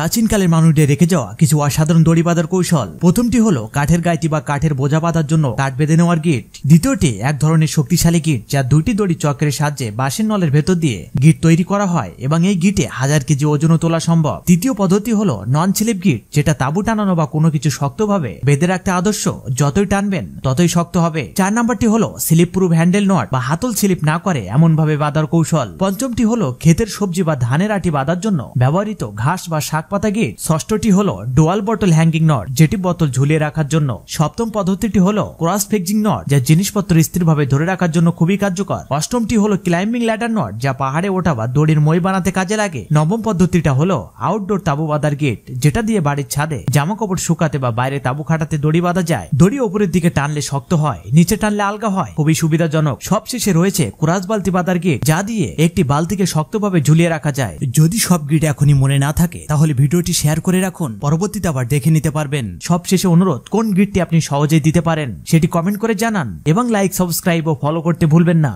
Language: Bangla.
প্রাচীনকালের মানুষদের রেখে যাওয়া কিছু অসাধারণ দড়ি বাঁধার কৌশল। প্রথমটি হলো কাঠের গাইতি বা কাঠের বোঝা বাঁধার জন্য কাঠ বেঁধে নেওয়ার গিট। দ্বিতীয়টি এক ধরনের শক্তিশালী গিট যা দুইটি দড়ি চক্রের সাহায্যে বাঁশের নলের ভেতর দিয়ে গিট তৈরি করা হয় এবং এই গিটে 1000 কেজি ওজনও তোলা সম্ভব। তৃতীয় পদ্ধতি হলো নন স্লিপ গিট, যেটা তাবু টানানো বা কোনো কিছু শক্তভাবে বেঁধে রাখতে আদর্শ। যতই টানবেন ততই শক্ত হবে। 4 নম্বরটি হলো স্লিপ প্রুফ হ্যান্ডেল নট বা হাতল স্লিপ না করে এমন ভাবে বাঁধার কৌশল। পঞ্চমটি হলো ক্ষেতের সবজি বা ধানের আটি বাঁধার জন্য ব্যবহৃত ঘাস বা শাক পাতা গিট। ষষ্ঠটি হলো ডুয়াল বটল হ্যাঙ্গিং নট, যেটি বোতল ঝুলিয়ে রাখার জন্য। সপ্তম পদ্ধতিটি হলো ক্রস ফিক্সিং নট, যা জিনিসপত্র স্থিরভাবে ধরে রাখার জন্য খুবই কার্যকর। অষ্টমটি হলো ক্লাইম্বিং ল্যাডার নট, যা পাহাড়ে ওঠা বা দড়ির মই বানাতে কাজে লাগে। নবম পদ্ধতিটা হলো আউটডোর তাবু বাঁধার গিট, যেটা দিয়ে বাড়ির ছাদে জামা কাপড় শুকাতে বা বাইরে তাবু খাটাতে দড়ি বাঁধা যায়। দড়ি উপরের দিকে টানলে শক্ত হয়, নিচে টানলে আলগা হয়, খুবই সুবিধাজনক। সবশেষে রয়েছে কুরাস বালতি বাঁধার গিট, যা দিয়ে একটি বালতিকে শক্তভাবে ঝুলিয়ে রাখা যায়। যদি সব গিট এখনই মনে না থাকে তাহলে ভিডিওটি শেয়ার করে রাখুন, পরবর্তীতে আবার দেখে নিতে পারবেন। সবশেষে অনুরোধ, কোন গিটটি আপনি সহজেই দিতে পারেন সেটি কমেন্ট করে জানান এবং লাইক, সাবস্ক্রাইব ও ফলো করতে ভুলবেন না।